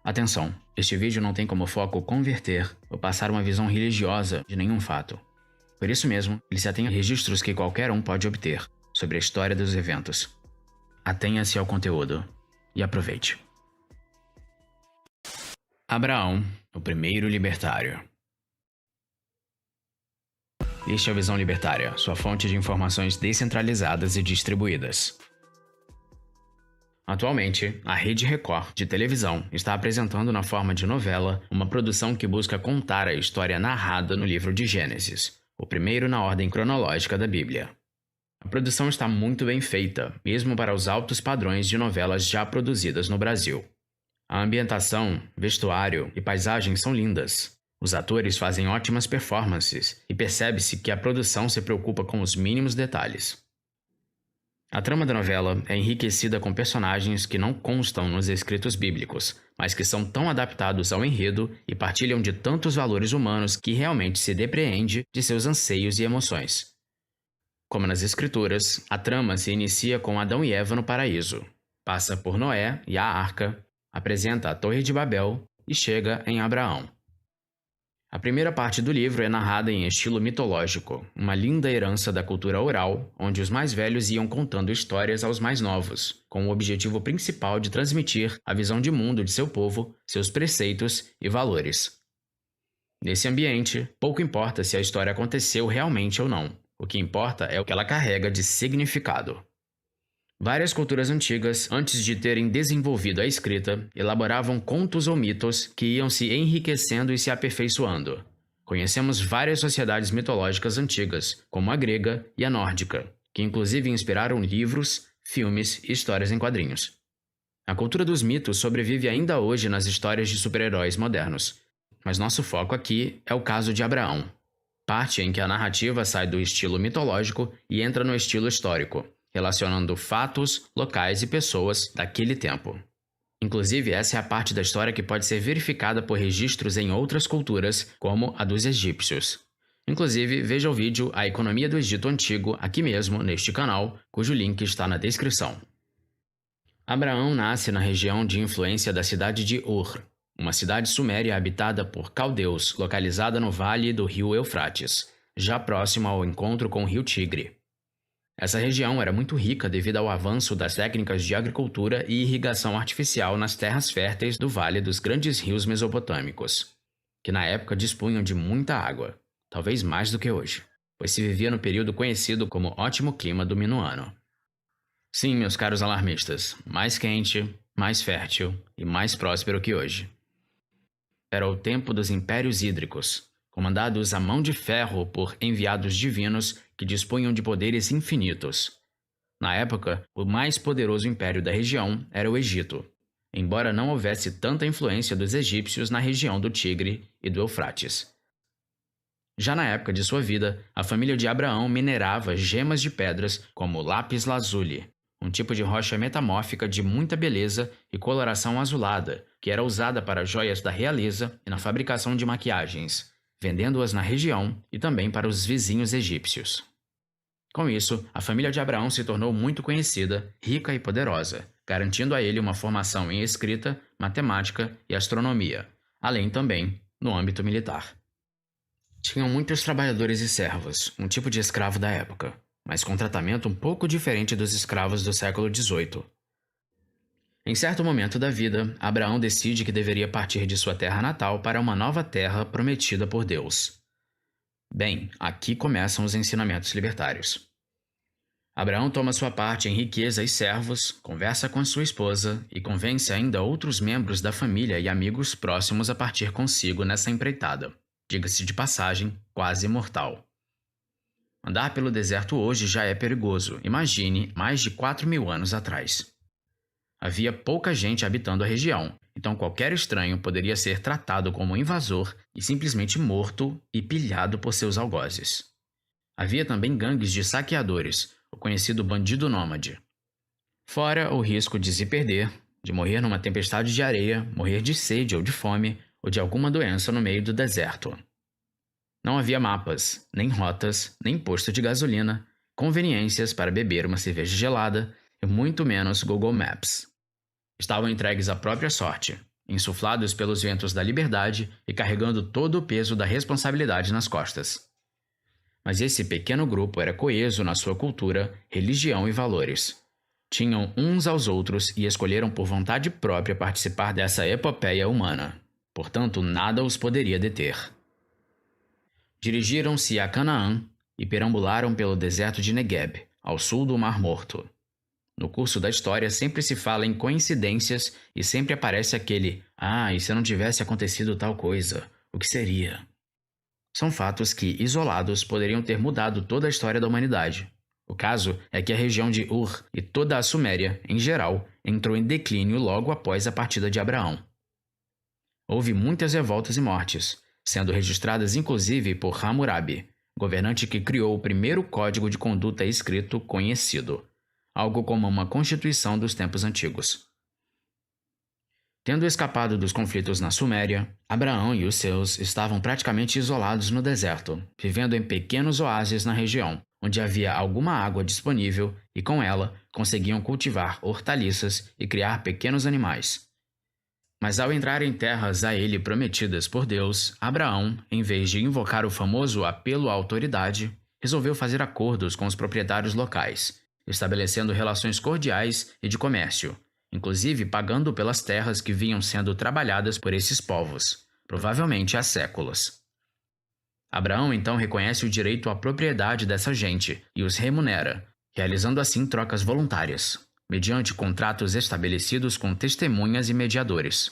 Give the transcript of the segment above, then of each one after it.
Atenção, este vídeo não tem como foco converter ou passar uma visão religiosa de nenhum fato. Por isso mesmo, ele se atém a registros que qualquer um pode obter sobre a história dos eventos. Atenha-se ao conteúdo e aproveite. Abraão, o primeiro libertário. Este é a Visão Libertária, sua fonte de informações descentralizadas e distribuídas. Atualmente, a Rede Record de televisão está apresentando na forma de novela uma produção que busca contar a história narrada no livro de Gênesis, o primeiro na ordem cronológica da Bíblia. A produção está muito bem feita, mesmo para os altos padrões de novelas já produzidas no Brasil. A ambientação, vestuário e paisagem são lindas. Os atores fazem ótimas performances e percebe-se que a produção se preocupa com os mínimos detalhes. A trama da novela é enriquecida com personagens que não constam nos escritos bíblicos, mas que são tão adaptados ao enredo e partilham de tantos valores humanos que realmente se depreende de seus anseios e emoções. Como nas escrituras, a trama se inicia com Adão e Eva no paraíso, passa por Noé e a Arca, apresenta a Torre de Babel e chega em Abraão. A primeira parte do livro é narrada em estilo mitológico, uma linda herança da cultura oral, onde os mais velhos iam contando histórias aos mais novos, com o objetivo principal de transmitir a visão de mundo de seu povo, seus preceitos e valores. Nesse ambiente, pouco importa se a história aconteceu realmente ou não. O que importa é o que ela carrega de significado. Várias culturas antigas, antes de terem desenvolvido a escrita, elaboravam contos ou mitos que iam se enriquecendo e se aperfeiçoando. Conhecemos várias sociedades mitológicas antigas, como a grega e a nórdica, que inclusive inspiraram livros, filmes e histórias em quadrinhos. A cultura dos mitos sobrevive ainda hoje nas histórias de super-heróis modernos, mas nosso foco aqui é o caso de Abraão, parte em que a narrativa sai do estilo mitológico e entra no estilo histórico, relacionando fatos, locais e pessoas daquele tempo. Inclusive, essa é a parte da história que pode ser verificada por registros em outras culturas, como a dos egípcios. Inclusive, veja o vídeo A Economia do Egito Antigo aqui mesmo, neste canal, cujo link está na descrição. Abraão nasce na região de influência da cidade de Ur, uma cidade suméria habitada por caldeus, localizada no vale do rio Eufrates, já próximo ao encontro com o rio Tigre. Essa região era muito rica devido ao avanço das técnicas de agricultura e irrigação artificial nas terras férteis do vale dos grandes rios mesopotâmicos, que na época dispunham de muita água, talvez mais do que hoje, pois se vivia no período conhecido como ótimo clima do minuano. Sim, meus caros alarmistas, mais quente, mais fértil e mais próspero que hoje. Era o tempo dos impérios hídricos, comandados a mão de ferro por enviados divinos que dispunham de poderes infinitos. Na época, o mais poderoso império da região era o Egito, embora não houvesse tanta influência dos egípcios na região do Tigre e do Eufrates. Já na época de sua vida, a família de Abraão minerava gemas de pedras como lápis lazuli, um tipo de rocha metamórfica de muita beleza e coloração azulada, que era usada para joias da realeza e na fabricação de maquiagens, vendendo-as na região e também para os vizinhos egípcios. Com isso, a família de Abraão se tornou muito conhecida, rica e poderosa, garantindo a ele uma formação em escrita, matemática e astronomia, além também no âmbito militar. Tinham muitos trabalhadores e servos, um tipo de escravo da época, mas com tratamento um pouco diferente dos escravos do século XVIII. Em certo momento da vida, Abraão decide que deveria partir de sua terra natal para uma nova terra prometida por Deus. Bem, aqui começam os ensinamentos libertários. Abraão toma sua parte em riqueza e servos, conversa com sua esposa e convence ainda outros membros da família e amigos próximos a partir consigo nessa empreitada, diga-se de passagem, quase mortal. Andar pelo deserto hoje já é perigoso, imagine mais de 4.000 anos atrás. Havia pouca gente habitando a região, então qualquer estranho poderia ser tratado como invasor e simplesmente morto e pilhado por seus algozes. Havia também gangues de saqueadores, o conhecido bandido nômade. Fora o risco de se perder, de morrer numa tempestade de areia, morrer de sede ou de fome, ou de alguma doença no meio do deserto. Não havia mapas, nem rotas, nem posto de gasolina, conveniências para beber uma cerveja gelada e muito menos Google Maps. Estavam entregues à própria sorte, insuflados pelos ventos da liberdade e carregando todo o peso da responsabilidade nas costas. Mas esse pequeno grupo era coeso na sua cultura, religião e valores. Tinham uns aos outros e escolheram por vontade própria participar dessa epopeia humana. Portanto, nada os poderia deter. Dirigiram-se a Canaã e perambularam pelo deserto de Negueb, ao sul do Mar Morto. No curso da história sempre se fala em coincidências e sempre aparece aquele e se não tivesse acontecido tal coisa, o que seria? São fatos que, isolados, poderiam ter mudado toda a história da humanidade. O caso é que a região de Ur e toda a Suméria, em geral, entrou em declínio logo após a partida de Abraão. Houve muitas revoltas e mortes, sendo registradas inclusive por Hammurabi, governante que criou o primeiro código de conduta escrito conhecido, algo como uma constituição dos tempos antigos. Tendo escapado dos conflitos na Suméria, Abraão e os seus estavam praticamente isolados no deserto, vivendo em pequenos oásis na região, onde havia alguma água disponível e com ela conseguiam cultivar hortaliças e criar pequenos animais. Mas ao entrar em terras a ele prometidas por Deus, Abraão, em vez de invocar o famoso apelo à autoridade, resolveu fazer acordos com os proprietários locais, estabelecendo relações cordiais e de comércio, inclusive pagando pelas terras que vinham sendo trabalhadas por esses povos, provavelmente há séculos. Abraão então reconhece o direito à propriedade dessa gente e os remunera, realizando assim trocas voluntárias, mediante contratos estabelecidos com testemunhas e mediadores.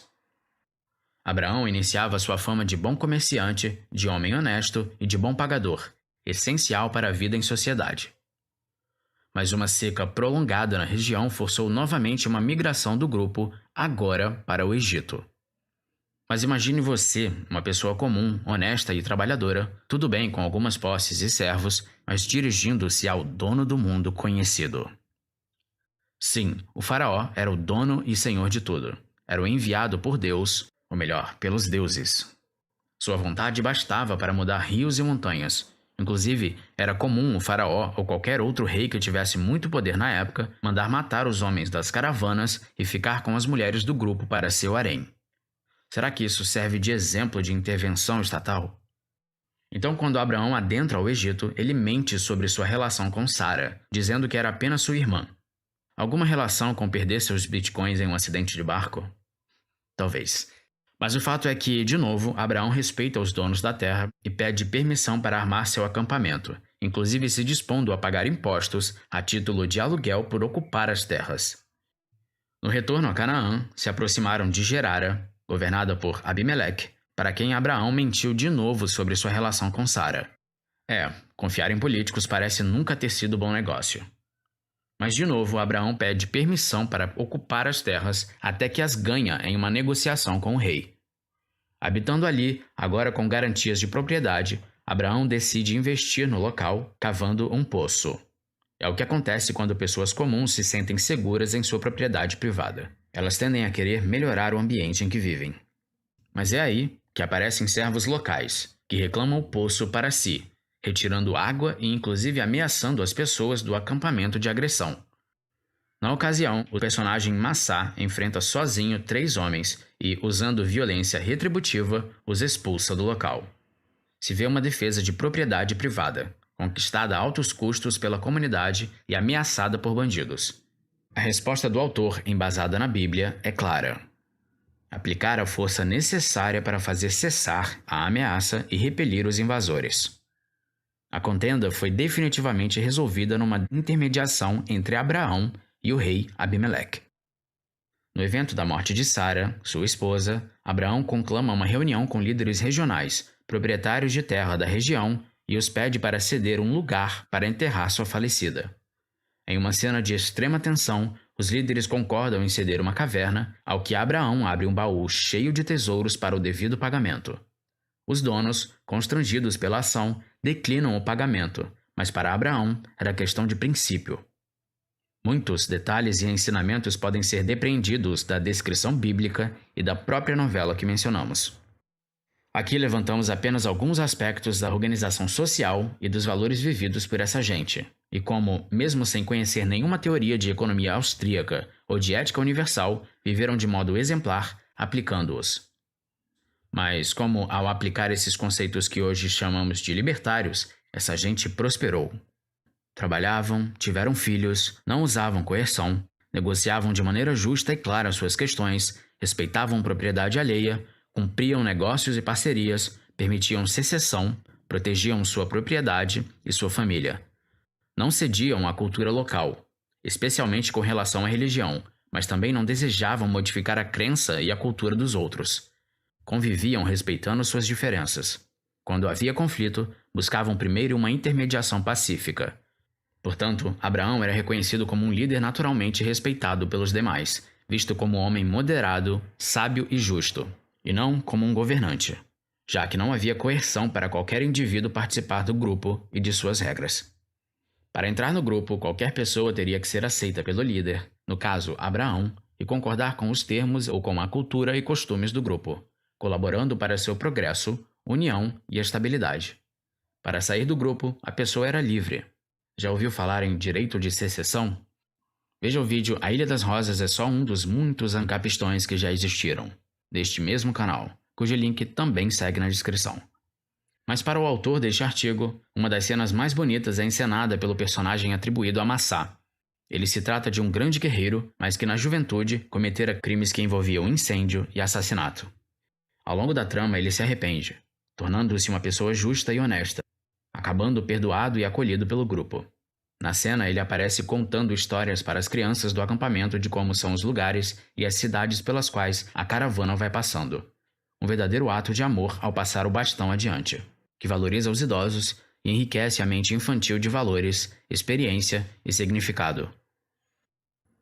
Abraão iniciava sua fama de bom comerciante, de homem honesto e de bom pagador, essencial para a vida em sociedade. Mas uma seca prolongada na região forçou novamente uma migração do grupo, agora para o Egito. Mas imagine você, uma pessoa comum, honesta e trabalhadora, tudo bem com algumas posses e servos, mas dirigindo-se ao dono do mundo conhecido. Sim, o faraó era o dono e senhor de tudo. Era o enviado por Deus, ou melhor, pelos deuses. Sua vontade bastava para mudar rios e montanhas. Inclusive, era comum o faraó ou qualquer outro rei que tivesse muito poder na época mandar matar os homens das caravanas e ficar com as mulheres do grupo para seu harém. Será que isso serve de exemplo de intervenção estatal? Então, quando Abraão adentra ao Egito, ele mente sobre sua relação com Sara, dizendo que era apenas sua irmã. Alguma relação com perder seus bitcoins em um acidente de barco? Talvez. Mas o fato é que, de novo, Abraão respeita os donos da terra e pede permissão para armar seu acampamento, inclusive se dispondo a pagar impostos a título de aluguel por ocupar as terras. No retorno a Canaã, se aproximaram de Gerara, governada por Abimeleque, para quem Abraão mentiu de novo sobre sua relação com Sara. Confiar em políticos parece nunca ter sido bom negócio. Mas de novo, Abraão pede permissão para ocupar as terras até que as ganha em uma negociação com o rei. Habitando ali, agora com garantias de propriedade, Abraão decide investir no local, cavando um poço. É o que acontece quando pessoas comuns se sentem seguras em sua propriedade privada. Elas tendem a querer melhorar o ambiente em que vivem. Mas é aí que aparecem servos locais, que reclamam o poço para si, retirando água e inclusive ameaçando as pessoas do acampamento de agressão. Na ocasião, o personagem Massá enfrenta sozinho 3 homens e, usando violência retributiva, os expulsa do local. Se vê uma defesa de propriedade privada, conquistada a altos custos pela comunidade e ameaçada por bandidos. A resposta do autor, embasada na Bíblia, é clara: aplicar a força necessária para fazer cessar a ameaça e repelir os invasores. A contenda foi definitivamente resolvida numa intermediação entre Abraão e o rei Abimeleque. No evento da morte de Sara, sua esposa, Abraão conclama uma reunião com líderes regionais, proprietários de terra da região, e os pede para ceder um lugar para enterrar sua falecida. Em uma cena de extrema tensão, os líderes concordam em ceder uma caverna, ao que Abraão abre um baú cheio de tesouros para o devido pagamento. Os donos, constrangidos pela ação, declinam o pagamento, mas para Abraão era questão de princípio. Muitos detalhes e ensinamentos podem ser depreendidos da descrição bíblica e da própria novela que mencionamos. Aqui levantamos apenas alguns aspectos da organização social e dos valores vividos por essa gente, e como, mesmo sem conhecer nenhuma teoria de economia austríaca ou de ética universal, viveram de modo exemplar, aplicando-os. Mas como ao aplicar esses conceitos que hoje chamamos de libertários, essa gente prosperou. Trabalhavam, tiveram filhos, não usavam coerção, negociavam de maneira justa e clara suas questões, respeitavam propriedade alheia, cumpriam negócios e parcerias, permitiam secessão, protegiam sua propriedade e sua família. Não cediam à cultura local, especialmente com relação à religião, mas também não desejavam modificar a crença e a cultura dos outros. Conviviam respeitando suas diferenças. Quando havia conflito, buscavam primeiro uma intermediação pacífica. Portanto, Abraão era reconhecido como um líder naturalmente respeitado pelos demais, visto como um homem moderado, sábio e justo, e não como um governante, já que não havia coerção para qualquer indivíduo participar do grupo e de suas regras. Para entrar no grupo, qualquer pessoa teria que ser aceita pelo líder, no caso Abraão, e concordar com os termos ou com a cultura e costumes do grupo, colaborando para seu progresso, união e estabilidade. Para sair do grupo, a pessoa era livre. Já ouviu falar em direito de secessão? Veja o vídeo A Ilha das Rosas é só um dos muitos ancapistões que já existiram, deste mesmo canal, cujo link também segue na descrição. Mas para o autor deste artigo, uma das cenas mais bonitas é encenada pelo personagem atribuído a Massá. Ele se trata de um grande guerreiro, mas que na juventude cometera crimes que envolviam incêndio e assassinato. Ao longo da trama, ele se arrepende, tornando-se uma pessoa justa e honesta, acabando perdoado e acolhido pelo grupo. Na cena, ele aparece contando histórias para as crianças do acampamento de como são os lugares e as cidades pelas quais a caravana vai passando. Um verdadeiro ato de amor ao passar o bastão adiante, que valoriza os idosos e enriquece a mente infantil de valores, experiência e significado.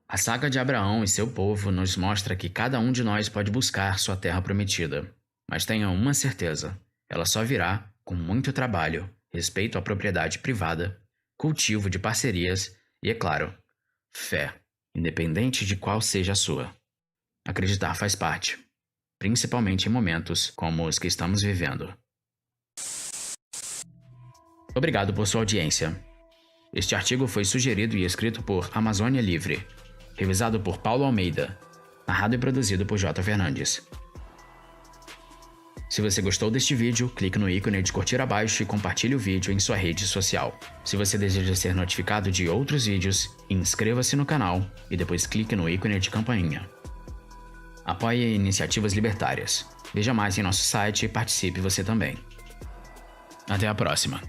A saga de Abraão e seu povo nos mostra que cada um de nós pode buscar sua terra prometida. Mas tenha uma certeza, ela só virá com muito trabalho, respeito à propriedade privada, cultivo de parcerias e, é claro, fé, independente de qual seja a sua. Acreditar faz parte, principalmente em momentos como os que estamos vivendo. Obrigado por sua audiência. Este artigo foi sugerido e escrito por Amazônia Livre, revisado por Paulo Almeida, narrado e produzido por J. Fernandes. Se você gostou deste vídeo, clique no ícone de curtir abaixo e compartilhe o vídeo em sua rede social. Se você deseja ser notificado de outros vídeos, inscreva-se no canal e depois clique no ícone de campainha. Apoie iniciativas libertárias. Veja mais em nosso site e participe você também. Até a próxima!